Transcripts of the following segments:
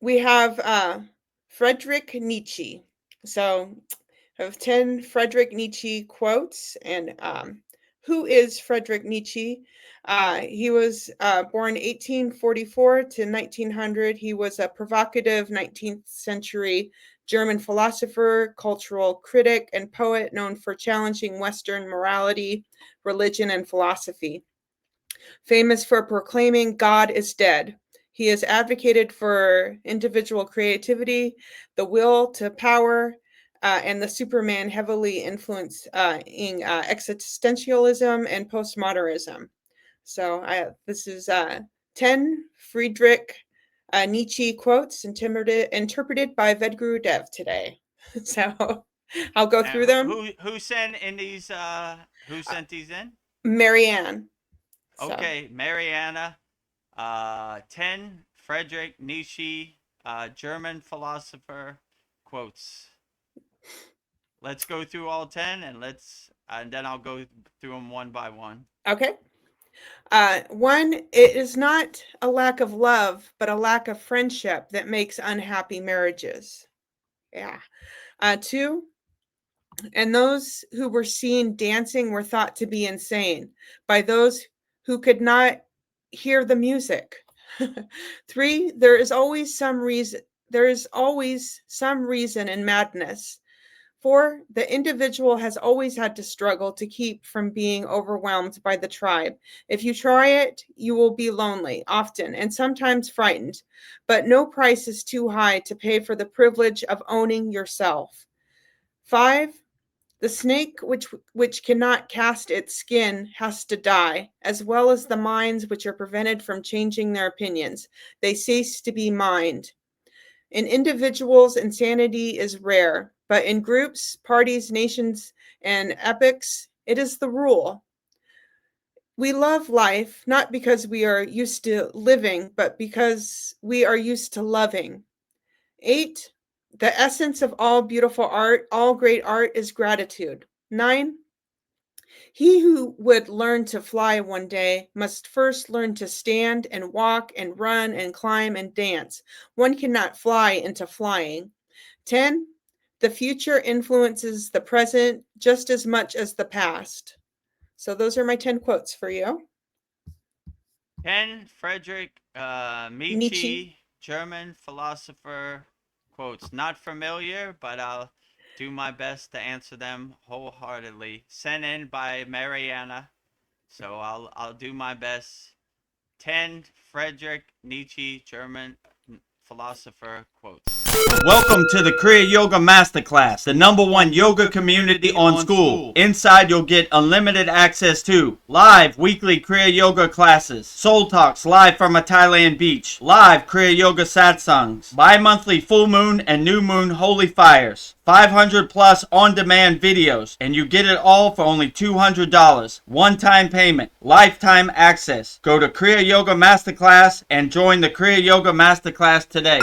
We have Friedrich Nietzsche. So I have 10 Friedrich Nietzsche quotes. And who is Friedrich Nietzsche? He was born 1844 to 1900. He was a provocative 19th century German philosopher, cultural critic, and poet known for challenging Western morality, religion, and philosophy. Famous for proclaiming God is dead. He has advocated for individual creativity, the will to power, and the Superman, heavily influencing existentialism and postmodernism. So this is 10 Friedrich Nietzsche quotes interpreted by Vedguru Dev today. So I'll go And through them. who sent in these? Who Uh, sent these in? Marianne. So Okay, Mariana. 10 Friedrich Nietzsche, German philosopher quotes. Let's go through all 10 and then I'll go through them one by one. okay. One, it is not a lack of love, but a lack of friendship that makes unhappy marriages. Yeah. Two, and those who were seen dancing were thought to be insane by those who could not hear the music. Three, there is always some reason. There is always some reason in madness. Four, the individual has always had to struggle to keep from being overwhelmed by the tribe. If you try it, you will be lonely, often, and sometimes frightened, but no price is too high to pay for the privilege of owning yourself. Five, the snake which cannot cast its skin has to die, as well as the minds which are prevented from changing their opinions. They cease to be mind. In individuals, insanity is rare, but in groups, parties, nations, and epochs, it is the rule. We love life not because we are used to living, but because we are used to loving. Eight, the essence of all beautiful art, all great art, is gratitude. Nine, he who would learn to fly one day must first learn to stand and walk and run and climb and dance. One cannot fly into flying. 10. The future influences the present just as much as the past. So those are my 10 quotes for you. 10 Friedrich Nietzsche. Nietzsche, German philosopher quotes. Not familiar, but I'll do my best to answer them wholeheartedly. Sent in by Mariana, so I'll do my best. 10 Friedrich Nietzsche, German philosopher quotes. Welcome to the Kriya Yoga Masterclass, the number one yoga community on SKOOL. Inside, you'll get unlimited access to live weekly Kriya Yoga classes, soul talks live from a Thailand beach, live Kriya Yoga satsangs, bi-monthly full moon and new moon holy fires, 500 plus on-demand videos, and you get it all for only $200. One-time payment, lifetime access. Go to Kriya Yoga Masterclass and join the Kriya Yoga Masterclass today.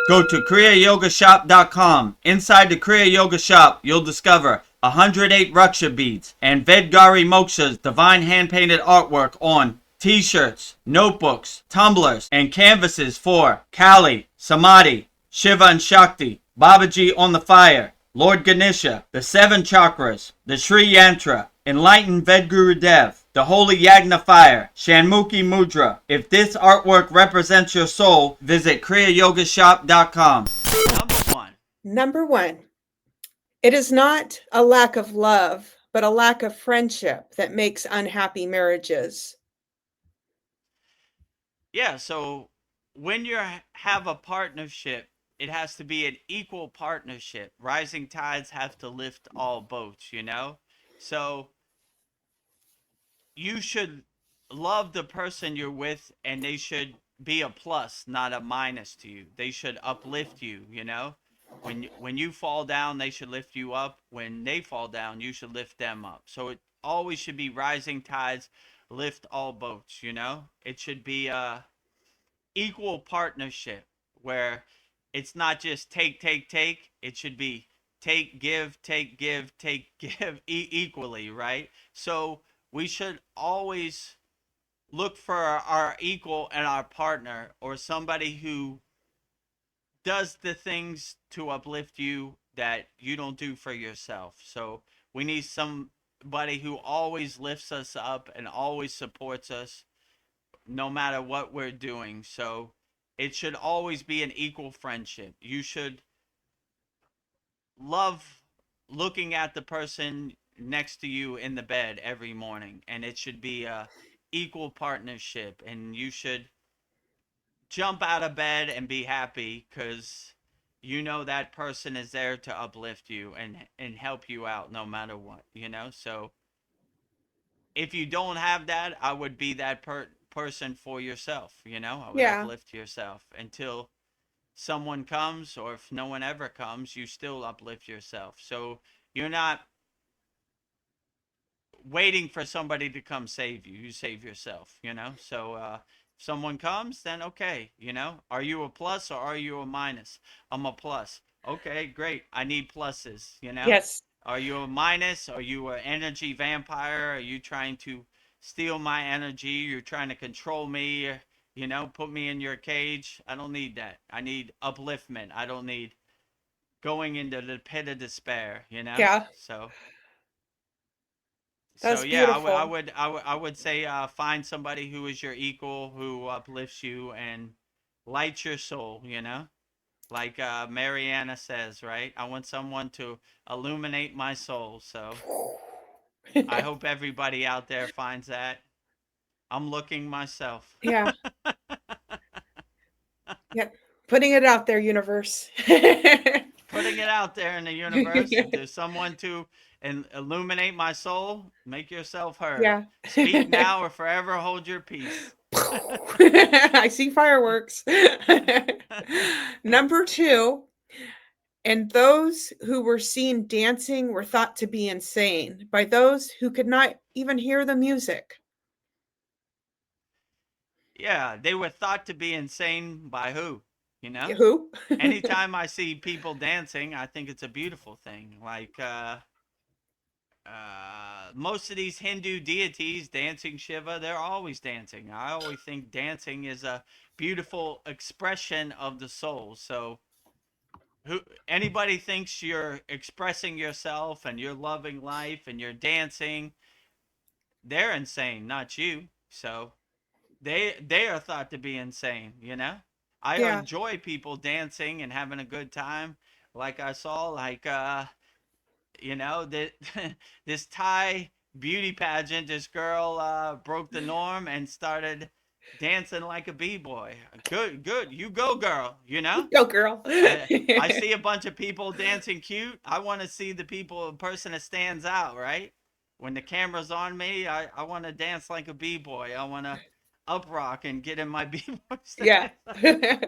Go to kriyayogashop.com. Inside the Kriya Yoga shop, you'll discover 108 Raksha beads and Vedgari Moksha's divine hand-painted artwork on t-shirts, notebooks, tumblers, and canvases for Kali, Samadhi, Shiva and Shakti, Babaji on the fire, Lord Ganesha, the seven chakras, the Sri Yantra, enlightened Vedguru Dev, the holy Yagna fire, Shanmukhi Mudra. If this artwork represents your soul, visit kriyayogashop.com. Number one. Number one, it is not a lack of love, but a lack of friendship that makes unhappy marriages. Yeah, so when you have a partnership, it has to be an equal partnership. Rising tides have to lift all boats, you know? So you should love the person you're with and they should be a plus, not a minus to you. They should uplift you, you know? When you fall down, they should lift you up. When they fall down, you should lift them up. So it always should be rising tides lift all boats, you know? It should be a equal partnership where it's not just take, take, take. It should be take, give, take, give equally, right? So we should always look for our equal and our partner or somebody who does the things to uplift you that you don't do for yourself. So we need somebody who always lifts us up and always supports us no matter what we're doing. So it should always be an equal friendship. You should love looking at the person next to you in the bed every morning, and it should be a equal partnership, and you should jump out of bed and be happy because you know that person is there to uplift you and help you out no matter what, so if you don't have that, I would be that person for yourself. I would Yeah. uplift yourself until someone comes, or if no one ever comes, you still uplift yourself. So you're not waiting for somebody to come save you. You save yourself, So if someone comes, then okay, Are you a plus or are you a minus? I'm a plus. Okay, great. I need pluses. Yes. Are you a minus? Are you an energy vampire? Are you trying to steal my energy? You're trying to control me, put me in your cage. I don't need that. I need upliftment. I don't need going into the pit of despair. Yeah. So That's yeah, beautiful. I would say find somebody who is your equal, who uplifts you and lights your soul. Like Mariana says, right? I want someone to illuminate my soul. So I hope everybody out there finds that. I'm looking myself. Yeah. Yeah. Putting it out there, universe. Putting it out there in the universe. If there's someone to illuminate my soul, make yourself heard. Yeah. Speak now or forever hold your peace. I see fireworks. Number two, and those who were seen dancing were thought to be insane by those who could not even hear the music. Yeah, they were thought to be insane by who? You know? Who? Anytime I see people dancing, I think it's a beautiful thing. Like most of these Hindu deities dancing Shiva, they're always dancing. I always think dancing is a beautiful expression of the soul. So who anybody thinks you're expressing yourself and you're loving life and you're dancing, they're insane, not you. So they are thought to be insane. I Yeah. enjoy people dancing and having a good time. Like I saw, like that this Thai beauty pageant, this girl broke the norm and started dancing like a b-boy. Good, good. You go, girl. Go, girl. I see a bunch of people dancing cute. I want to see the person that stands out, right? When the camera's on me, I want to dance like a b-boy. I want to up rock and get in my b-boy Yeah. stance.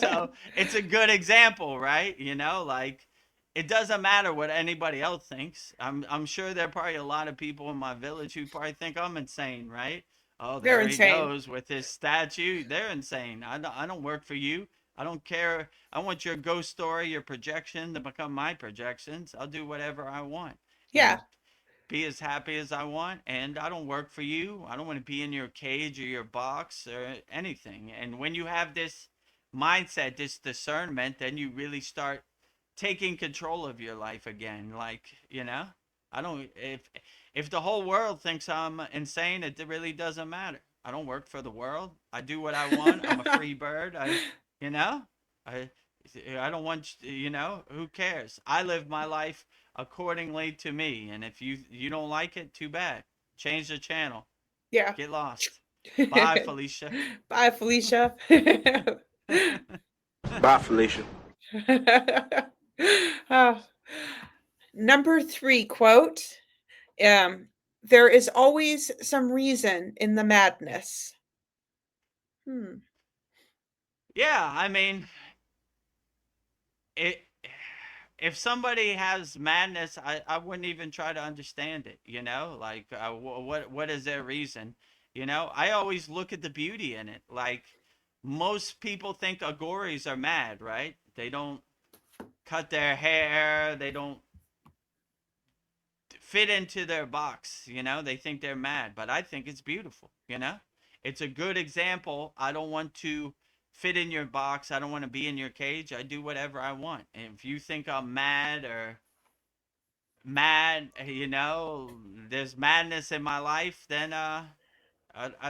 So it's a good example, right? Like it doesn't matter what anybody else thinks. I'm sure there are probably a lot of people in my village who probably think I'm insane, right? Oh, They're there he insane. goes with his statue. They're insane. I don't work for you. I don't care. I want your ghost story, your projection to become my projections. I'll do whatever I want Yeah. and be as happy as I want. And I don't work for you. I don't want to be in your cage or your box or anything. And when you have this mindset, this discernment, then you really start taking control of your life again. Like, I don't, if the whole world thinks I'm insane, it really doesn't matter. I don't work for the world. I do what I want. I'm a free bird. You know, I, I don't want, who cares? I live my life accordingly to me. And if you don't like it, too bad. Change the channel. Yeah. Get lost. Bye, Felicia. Bye, Felicia. Bye, Felicia. Oh, number three quote. Um, there is always some reason in the madness. Hmm. Yeah, I mean, it if somebody has madness, I wouldn't even try to understand it. Like what is their reason? I always look at the beauty in it. Like most people think agoris are mad, right? They don't cut their hair. They don't fit into their box. They think they're mad, but I think it's beautiful. It's a good example. I don't want to fit in your box. I don't want to be in your cage. I do whatever I want. And if you think I'm mad or mad, there's madness in my life, then I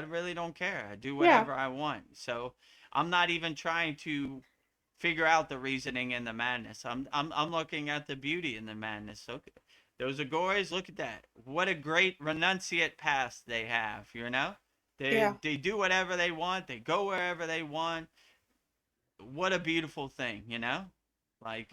really don't care. I do Yeah. whatever I want. So I'm not even trying to figure out the reasoning in the madness. I'm looking at the beauty in the madness. So those Agoras, look at that. What a great renunciate past they have, you know? Yeah. They do whatever they want, they go wherever they want. What a beautiful thing, you know? Like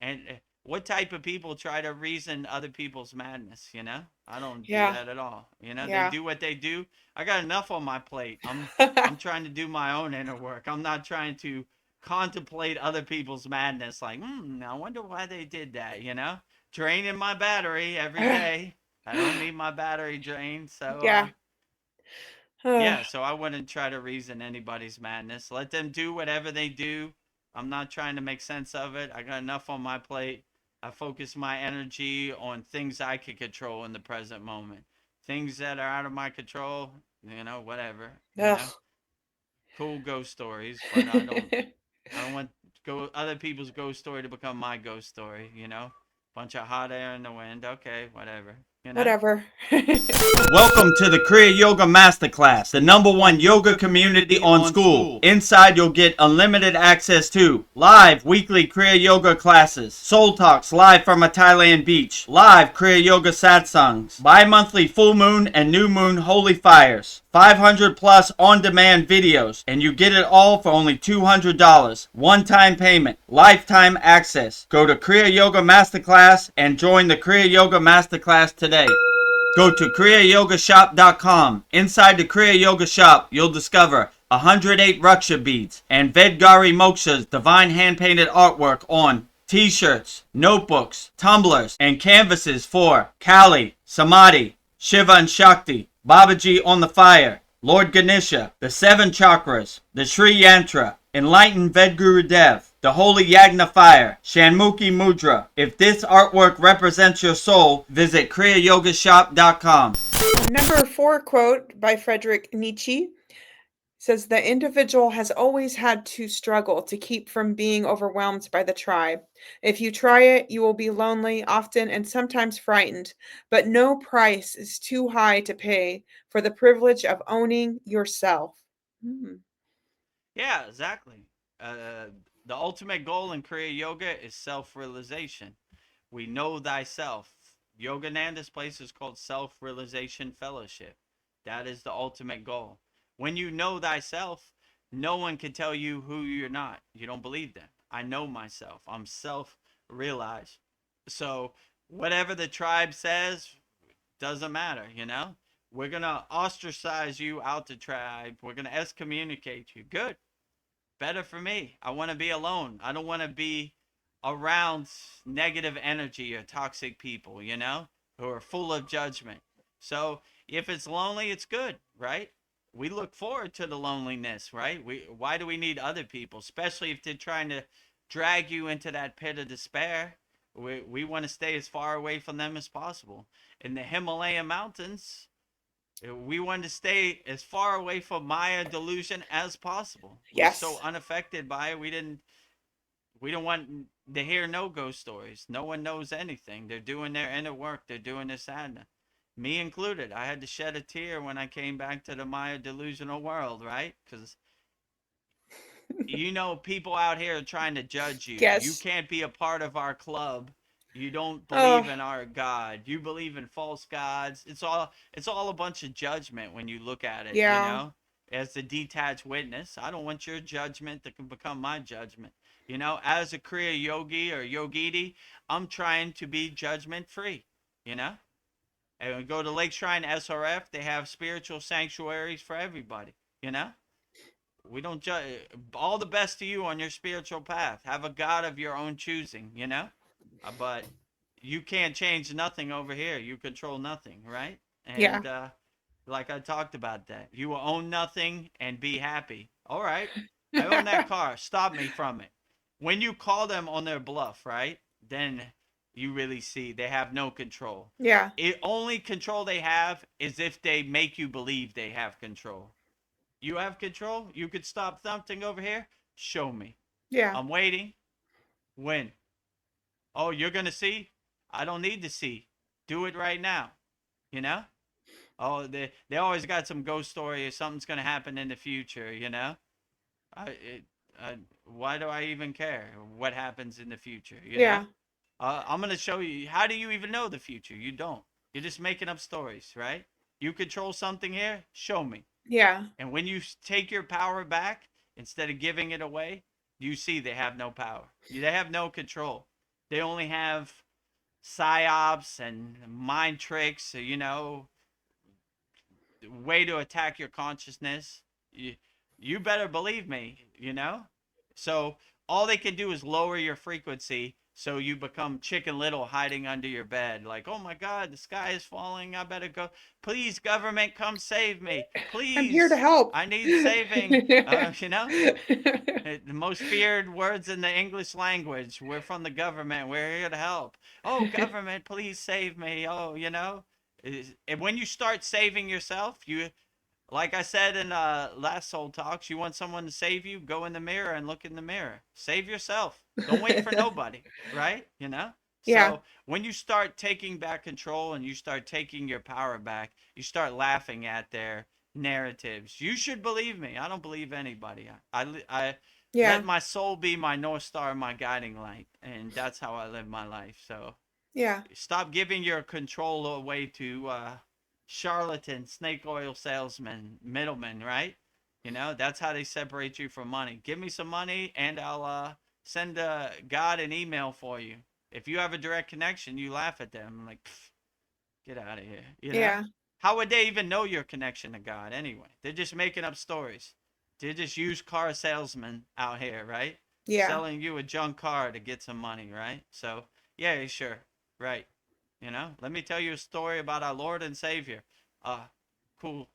and what type of people try to reason other people's madness, you know? I don't do Yeah. that at all. You know, they Yeah. do what they do. I got enough on my plate. I'm trying to do my own inner work. I'm not trying to contemplate other people's madness like, I wonder why they did that, you know? Draining my battery every day. I don't need my battery drained, so Yeah. yeah, so I wouldn't try to reason anybody's madness. Let them do whatever they do. I'm not trying to make sense of it. I got enough on my plate. I focus my energy on things I can control in the present moment. Things that are out of my control, whatever. Ugh. Cool ghost stories, but I don't want go other people's ghost story to become my ghost story. Bunch of hot air in the wind. Okay, whatever. Whatever. Welcome to the Kriya Yoga Masterclass, the number one yoga community on SKOOL. Inside, you'll get unlimited access to live weekly Kriya Yoga classes, soul talks live from a Thailand beach, live Kriya Yoga satsangs, bi-monthly full moon and new moon holy fires, 500 plus on-demand videos, and you get it all for only $200. One-time payment, lifetime access. Go to Kriya Yoga Masterclass and join the Kriya Yoga Masterclass today. Go to kriyayogashop.com. Inside the Kriya Yoga shop, you'll discover 108 Raksha beads and Vedgari Moksha's divine hand-painted artwork on t-shirts, notebooks, tumblers, and canvases for Kali, Samadhi, Shiva and Shakti, Babaji on the fire, Lord Ganesha, the seven chakras, the Sri Yantra, Enlightened Vedguru Dev, the Holy Yagna Fire, Shanmukhi Mudra. If this artwork represents your soul, visit kriyayogashop.com. Number 4 quote by Friedrich Nietzsche says the individual has always had to struggle to keep from being overwhelmed by the tribe. If you try it, you will be lonely, often and sometimes frightened, but no price is too high to pay for the privilege of owning yourself. Hmm. Yeah, exactly. Uh, the ultimate goal in Kriya Yoga is self-realization. We know thyself. Yogananda's place is called Self-Realization Fellowship. That is the ultimate goal. When you know thyself, no one can tell you who you're not. You don't believe them. I know myself. I'm self-realized. So whatever the tribe says doesn't matter. We're going to ostracize you out the tribe. We're going to excommunicate you. Good. Better for me. I want to be alone. I don't want to be around negative energy or toxic people, who are full of judgment. So if it's lonely, it's good, right? We look forward to the loneliness, right? Why do we need other people, especially if they're trying to drag you into that pit of despair? We want to stay as far away from them as possible. In the Himalayan mountains, we wanted to stay as far away from Maya delusion as possible. We're so Yes. unaffected by it. We don't want to hear no ghost stories. No one knows anything. They're doing their inner work. They're doing their sadness. Me included. I had to shed a tear when I came back to the Maya delusional world, right? Because people out here are trying to judge you. You Yes. can't be a part of our club. You don't Oh, believe in our God. You believe in false gods. It's all a bunch of judgment when you look at it, yeah. as a detached witness. I don't want your judgment to become my judgment. As a Kriya yogi or yogini, I'm trying to be judgment free, you know? And we go to Lake Shrine SRF, they have spiritual sanctuaries for everybody, you know? We don't judge. All the best to you on your spiritual path. Have a God of your own choosing. But you can't change nothing over here. You control nothing, right? Yeah. And like I talked about that, you will own nothing and be happy. All right, I own that car. Stop me from it. When you call them on their bluff, right? Then you really see they have no control. Yeah. It only control they have is if they make you believe they have control. You have control. You could stop something over here. Show me. Yeah. I'm waiting. When? Oh, you're gonna see? I don't need to see. Do it right now. You know? Oh, they always got some ghost story or something's gonna happen in the future. You know? I it, why do I even care what happens in the future? You know? Yeah. I'm gonna show you. How do you even know the future? You don't. You're just making up stories, right? You control something here. Show me. Yeah. And when you take your power back instead of giving it away, you see they have no power. They have no control. They only have psyops and mind tricks, way to attack your consciousness. You better believe me, So all they can do is lower your frequency so you become Chicken Little hiding under your bed. Like, oh my God, the sky is falling. I better go. Please, government, come save me. I'm here to Please, help. I need saving. The most feared words in the English language. We're from the government. We're here to help. Oh, government, please save me. Oh, And when you start saving yourself, like I said in last Soul Talks, you want someone to save you, go in the mirror and look in the mirror. Save yourself. Don't wait for nobody, right? Yeah. So when you start taking back control and you start taking your power back, you start laughing at their narratives. You should believe me. I don't believe anybody. I let Yeah. my soul be my North Star, my guiding light. And that's how I live my life. So Yeah. stop giving your control away to charlatans, snake oil salesmen, middlemen, right? That's how they separate you from money. Give me some money and I'll send God an email for you. If you have a direct connection, you laugh at them. I'm like, get out of here. Yeah. How would they even know your connection to God anyway? They're just making up stories. They're just used car salesmen out here, right? Yeah. Selling you a junk car to get some money, right? So, yeah, sure. Right. Let me tell you a story about our Lord and Savior. Cool.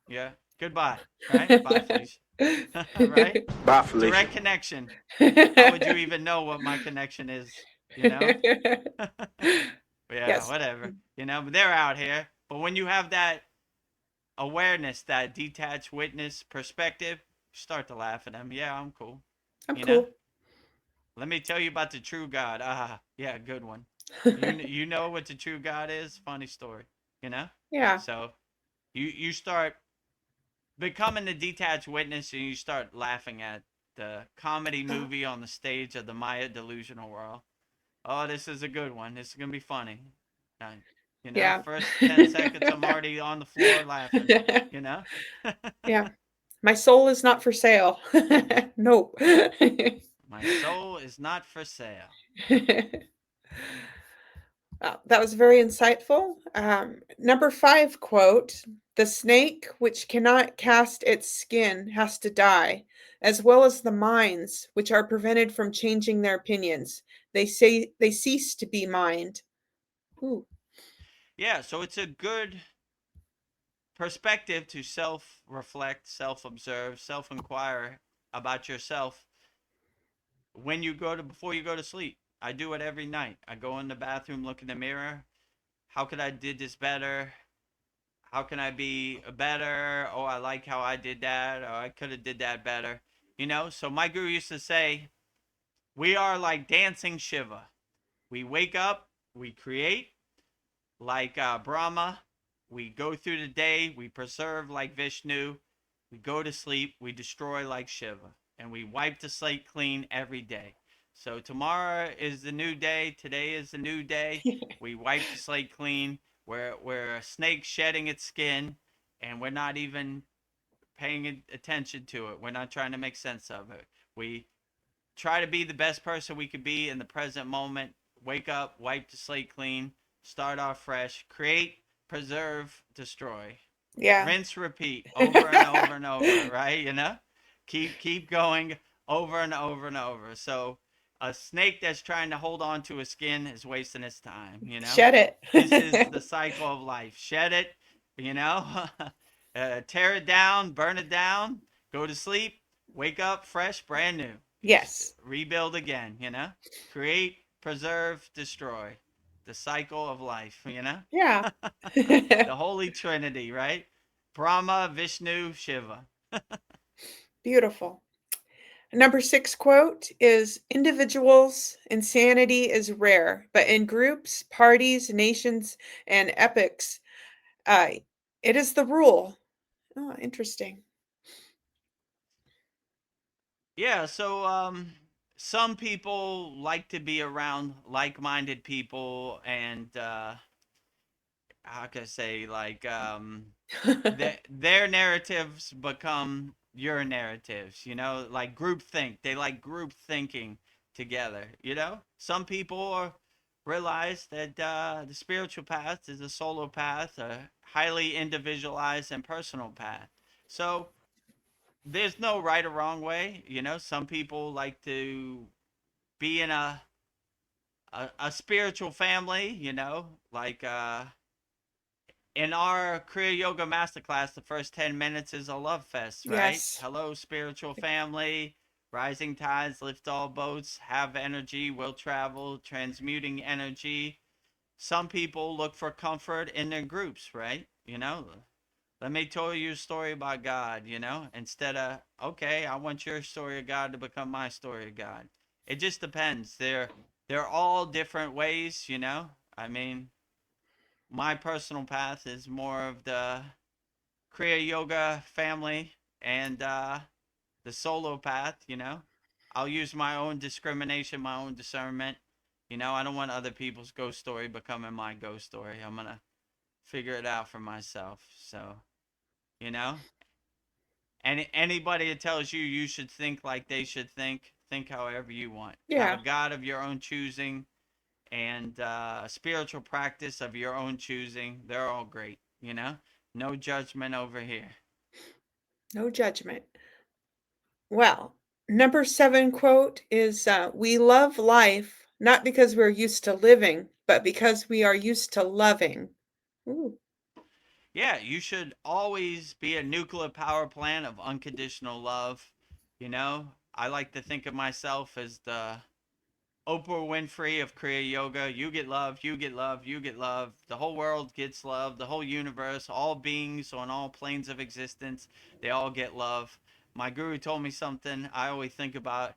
Yeah. Goodbye. Right? Bye, Felicia. Right? Bye, Felicia. Direct connection. How would you even know what my connection is? You know? Yeah, Yes. whatever. But they're out here. But when you have that awareness, that detached witness perspective, you start to laugh at them. Yeah, I'm cool. I'm You know? cool. Let me tell you about the true God. Yeah, good one. You know what the true God is? Funny story. You know? Yeah. So you start becoming the detached witness and you start laughing at the comedy movie on the stage of the Maya delusional world. Oh, this is a good one. This is gonna be funny. Uh, Yeah. first 10 seconds I'm already on the floor laughing. You know? Yeah. My soul is not for sale. Nope. My soul is not for sale. That was very insightful. Number 5 quote: "The snake which cannot cast its skin has to die, as well as the minds which are prevented from changing their opinions. They say they cease to be mind." Ooh. Yeah, so it's a good perspective to self reflect, self observe, self inquire about yourself when you go to before you go to sleep. I do it every night. I go in the bathroom, look in the mirror. How could I did this better? How can I be better? Oh, I like how I did that. Or I could have did that better. So my guru used to say, we are like dancing Shiva. We wake up, we create like Brahma. We go through the day, we preserve like Vishnu. We go to sleep, we destroy like Shiva. And we wipe the slate clean every day. So tomorrow is the new day. Today is the new day. We wipe the slate clean. We're a snake shedding its skin, and we're not even paying attention to it. We're not trying to make sense of it. We try to be the best person we could be in the present moment. Wake up, wipe the slate clean, start off fresh, create, preserve, destroy. Yeah. Rinse, repeat over and over and over, right? Keep going over and over and over. So a snake that's trying to hold on to a skin is wasting its time. Shed This is it. the cycle of life. Shed it, you know, tear it down, burn it down, go to sleep, wake up fresh, brand new. Yes. Rebuild again. Create, preserve, destroy. The cycle of life. Yeah. The Holy Trinity, right? Brahma, Vishnu, Shiva. Beautiful. Number 6 quote is individuals, insanity is rare, but in groups, parties, nations, and epics, uh, it is the rule. Oh, interesting. Yeah, so some people like to be around like-minded people, and how can I say, like, their narratives become your narratives, like group think. They like group thinking together, Some people realize that the spiritual path is a solo path, a highly individualized and personal path. So there's no right or wrong way, Some people like to be in a spiritual family, like in our Kriya Yoga Masterclass, the first 10 minutes is a love fest, right? Yes. Hello, spiritual family. Rising tides lift all boats, have energy, will travel, transmuting energy. Some people look for comfort in their groups, right? Let me tell you a story about God, instead of, okay, I want your story of God to become my story of God. It just depends. They're all different ways, I mean, my personal path is more of the Kriya Yoga family and the solo path, I'll use my own discrimination, my own discernment. I don't want other people's ghost story becoming my ghost story. I'm going to figure it out for myself. So, you know, anybody that tells you you should think like they should think however you want. Have a Yeah. God of your own choosing and a spiritual practice of your own choosing. They're all great, No judgment over here. No judgment. Well, number 7 quote is we love life not because we're used to living, but because we are used to loving. Ooh, Yeah, you should always be a nuclear power plant of unconditional love. I like to think of myself as the Oprah Winfrey of Kriya Yoga. You get love, you get love, you get love. The whole world gets love. The whole universe, all beings on all planes of existence, they all get love. My guru told me something I always think about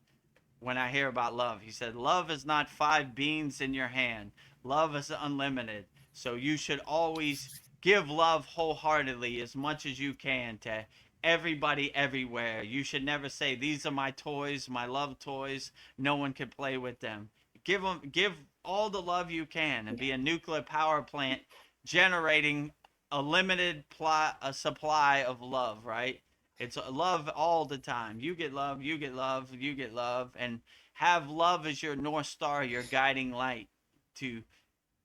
when I hear about love. He said, love is not five beans in your hand, love is unlimited. So you should always give love wholeheartedly as much as you can to everybody everywhere. You should never say, these are my toys, my love toys. No one can play with them. Give all the love you can and yeah. be a nuclear power plant generating a limited a supply of love, right? It's love all the time. You get love, you get love, you get love, and have love as your North Star, your guiding light. To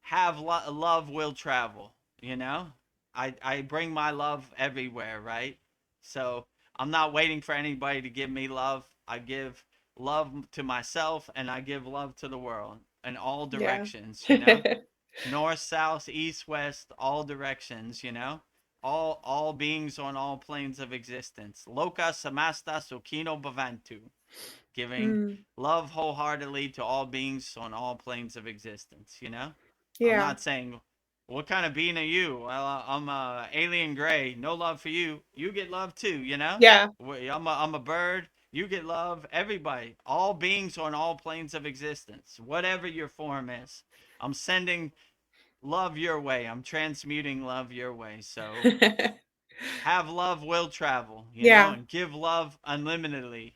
have love will travel, you know? I bring my love everywhere, right? So I'm not waiting for anybody to give me love. I give love to myself and I give love to the world in all Yeah. directions. North, south, east, west, all directions, all beings on all planes of existence. Loka samasta sukino bhavantu, giving Mm, love wholeheartedly to all beings on all planes of existence. I'm yeah. not saying, what kind of being are you? Well, I'm alien gray. No love for you. You get love too. Yeah. I'm a bird. You get love. Everybody. All beings on all planes of existence. Whatever your form is. I'm sending love your way. I'm transmuting love your way. So have love will travel, Yeah. and give love unlimitedly,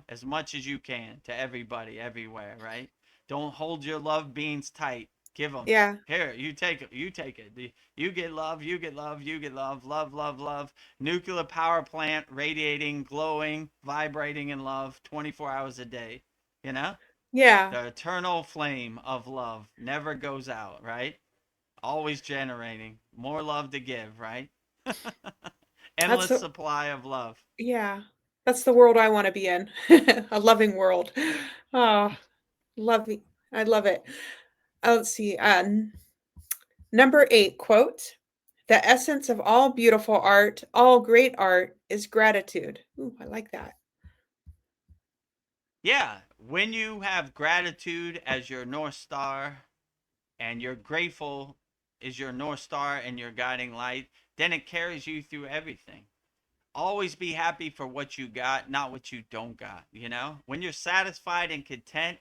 as much as you can to everybody, everywhere, right? Don't hold your love beans tight. Give them. Yeah. Here, you take it. You take it. You get love. You get love. You get love. Love, love, love. Nuclear power plant, radiating, glowing, vibrating in love, 24 hours a day. You know, Yeah. the eternal flame of love never goes out. Right? Always generating more love to give. Right? That's Endless the supply of love. yeah. That's the world I wanna be in. A loving world. Oh, loving I love it. Let's see, number 8 quote, "The essence of all beautiful art, all great art, is gratitude." Ooh, I like that. Yeah, when you have gratitude as your North Star and you're grateful is your North Star and your guiding light, then it carries you through everything. always be happy for what you got, not what you don't got. You know, when you're satisfied and content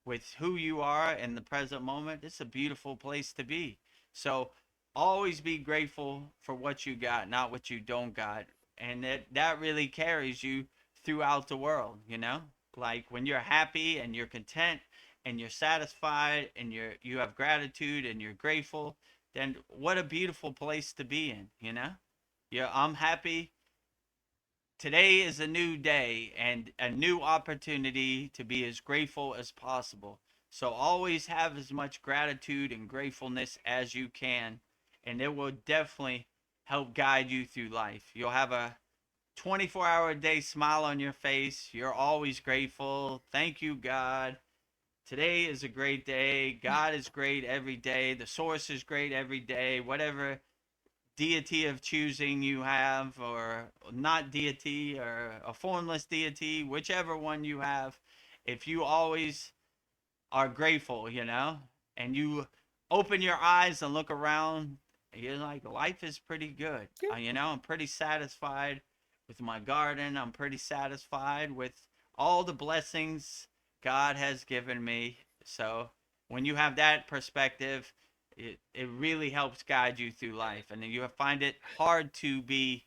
with who you are in the present moment, it's a beautiful place to be. So always be grateful for what you got, not what you don't got. And that really carries you throughout the world, you know? Like when you're happy and you're content and you're satisfied and you have gratitude and you're grateful, then what a beautiful place to be in, you know? Yeah, I'm happy. Today is a new day and a new opportunity to be as grateful as possible. So always have as much gratitude and gratefulness as you can, and it will definitely help guide you through life. You'll have a 24-hour a day smile on your face. You're always grateful. Thank you, God. Today is a great day. God is great every day. The source is great every day. Whatever deity of choosing you have, or not deity, or a formless deity, whichever one you have, if you always are grateful, you know, and you open your eyes and look around, you're like, life is pretty good. Yeah. You know, I'm pretty satisfied with my garden. I'm pretty satisfied with all the blessings God has given me. So when you have that perspective, it really helps guide you through life. And you find it hard to be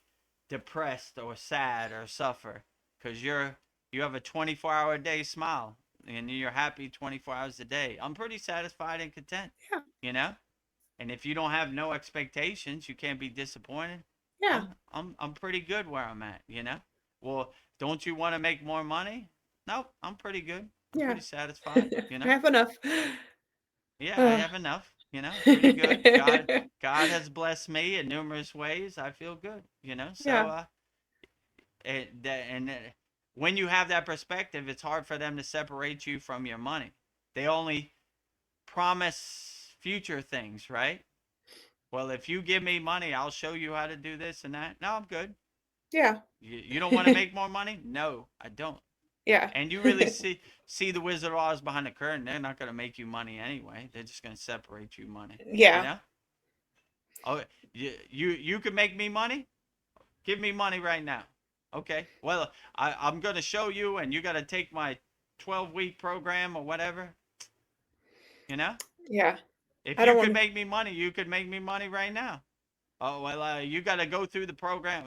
depressed or sad or suffer because you have a 24-hour a day smile and you're happy 24 hours a day. I'm pretty satisfied and content, Yeah. you know? And if you don't have no expectations, you can't be disappointed. Yeah. I'm pretty good where I'm at, you know? Well, don't you want to make more money? Nope, I'm pretty good. I'm Yeah. pretty satisfied, you I know? have enough. Yeah, I Uh. have enough, you know? Pretty good. God has blessed me in numerous ways. I feel good, you know? So Yeah. when you have that perspective, it's hard for them to separate you from your money. They only promise future things, right? Well, if you give me money, I'll show you how to do this and that. No, I'm good. Yeah. You don't want to make more money? No, I don't. Yeah. And you really see the Wizard of Oz behind the curtain. They're not going to make you money anyway. They're just going to separate you money. You Yeah. know? Oh, you could make me money? Give me money right now. Okay. Well, I'm going to show you, and you got to take my 12-week program or whatever. You know? Yeah. If I you don't could want to. make me money, you could make me money right now. Oh, well, you got to go through the program.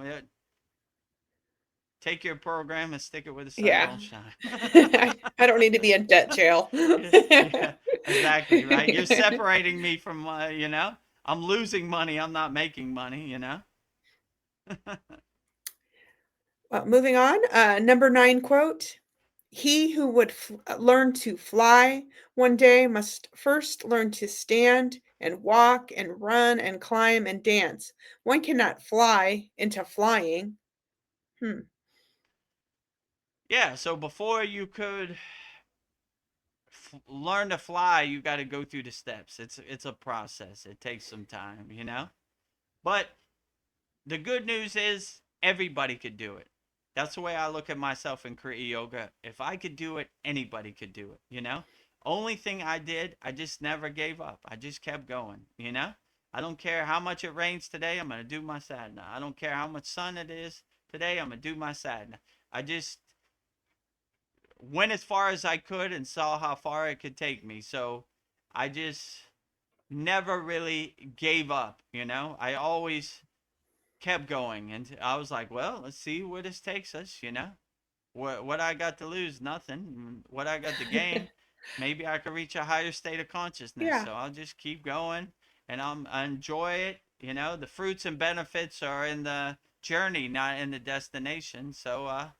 Take your program and stick it where the sun Yeah. don't shine. I don't need to be in debt jail. Yeah, exactly, right? You're separating me from, you know, I'm losing money. I'm not making money, you know? Well, moving on. Number 9 quote. He who would learn to fly one day must first learn to stand and walk and run and climb and dance. One cannot fly into flying. Hmm. Yeah, so before you could learn to fly, you got to go through the steps. It's a process. It takes some time, you know? But the good news is everybody could do it. That's the way I look at myself in Kriya yoga. If I could do it, anybody could do it, you know? Only thing I did, I just never gave up. I just kept going, you know? I don't care how much it rains today, I'm going to do my sadhana. I don't care how much sun it is today, I'm going to do my sadhana. I just went as far as I could and saw how far it could take me. So I just never really gave up, you know? I always kept going, and I was like, well, let's see where this takes us, you know? What I got to lose? Nothing. What I got to gain? Maybe I could reach a higher state of consciousness. Yeah. So I'll just keep going, and I enjoy it. You know, the fruits and benefits are in the journey, not in the destination. So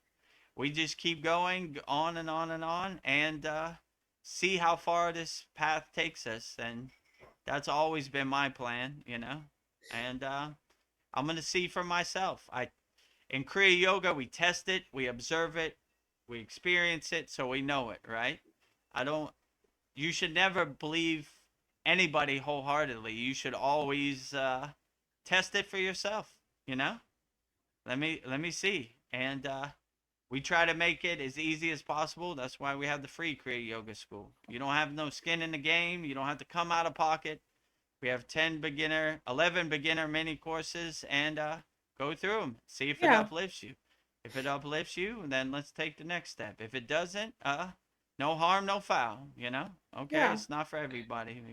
we just keep going on and on and on, and see how far this path takes us. And that's always been my plan, you know. And I'm gonna see for myself. In Kriya Yoga, we test it, we observe it, we experience it, so we know it, right? I don't. You should never believe anybody wholeheartedly. You should always test it for yourself. You know. Let me see, and we try to make it as easy as possible. That's why we have the free Kriya Yoga School. You don't have no skin in the game. You don't have to come out of pocket. We have 11 beginner mini courses, and Go through them. See if it Yeah. uplifts you. If it uplifts you, then let's take the next step. If it doesn't, no harm, no foul. Okay, Yeah. it's not for everybody.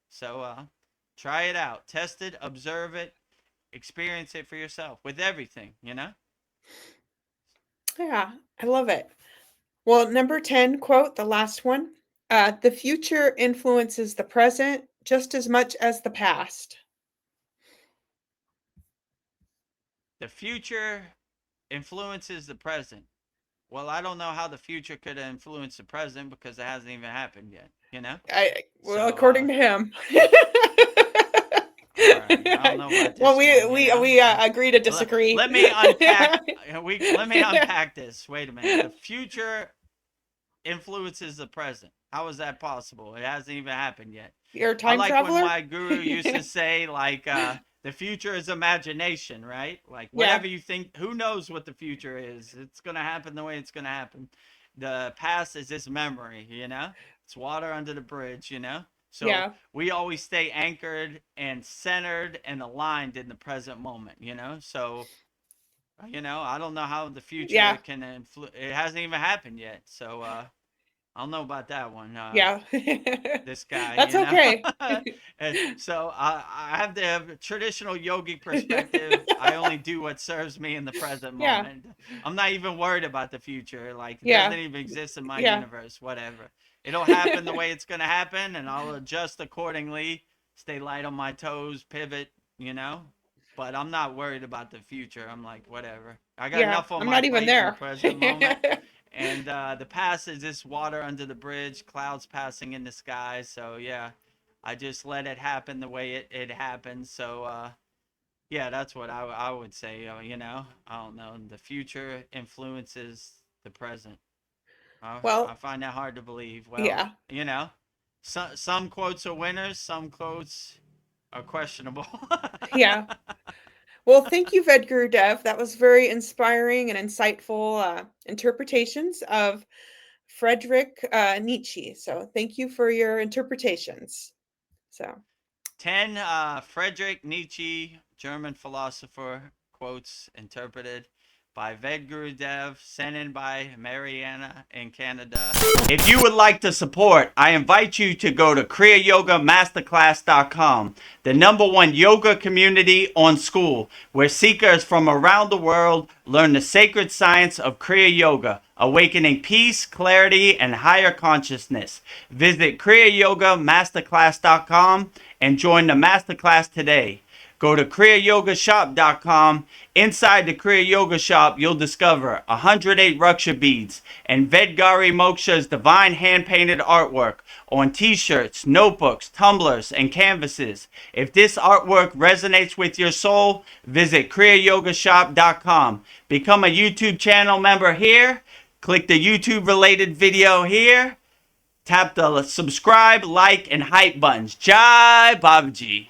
So try it out, test it, observe it, experience it for yourself with everything. Yeah. I love it. Well, number 10 quote, the last one. The future influences the present just as much as the past. The future influences the present. Well, I don't know how the future could influence the present because it hasn't even happened yet. Well, So, according to him. all right, I don't know about Well, this we one. we we agree to Let, disagree. let me unpack. Let me unpack this. Wait a minute. The future influences the present. How is that possible? It hasn't even happened yet. You're a I time like when traveler? my guru used to say, like, the future is imagination, right? Like, Yeah. whatever you think, who knows what the future is? It's going to happen the way it's going to happen. The past is just memory. It's water under the bridge. So Yeah. we always stay anchored and centered and aligned in the present moment. So, I don't know how the future Yeah. can influence. It hasn't even happened yet. So, I don't know about that one. Yeah. This guy, That's okay. so I have the traditional yogic perspective. I only do what serves me in the present Yeah. moment. I'm not even worried about the future. Like, it doesn't Yeah. even exist in my Yeah. universe. Whatever. It'll happen the way it's gonna happen, and I'll adjust accordingly. Stay light on my toes, pivot. But I'm not worried about the future. I'm like, whatever. I got Yeah. enough on I'm my not even plate in the there. present moment. And the past is just water under the bridge, clouds passing in the sky. So, yeah, I just let it happen the way it happens. So, yeah, that's what I would say. I don't know. The future influences the present. I Well, find that hard to believe. Well, yeah. some quotes are winners, some quotes are questionable. Yeah. Well, thank you, Vedguru Dev. That was very inspiring and insightful interpretations of Friedrich Nietzsche. So thank you for your interpretations. So, 10 Friedrich Nietzsche, German philosopher, quotes interpreted by Vedguru Dev, sent in by Mariana in Canada. If you would like to support, I invite you to go to kriyayogamasterclass.com, the #1 yoga community on SKOOL, where seekers from around the world learn the sacred science of Kriya Yoga, awakening peace, clarity, and higher consciousness. Visit kriyayogamasterclass.com and join the masterclass today. Go to kriyayogashop.com. Inside the Kriya Yoga Shop, you'll discover 108 Raksha beads and Vedgari Moksha's divine hand-painted artwork on t-shirts, notebooks, tumblers, and canvases. If this artwork resonates with your soul, visit kriyayogashop.com. Become a YouTube channel member here. Click the YouTube-related video here. Tap the subscribe, like, and hype buttons. Jai Babaji.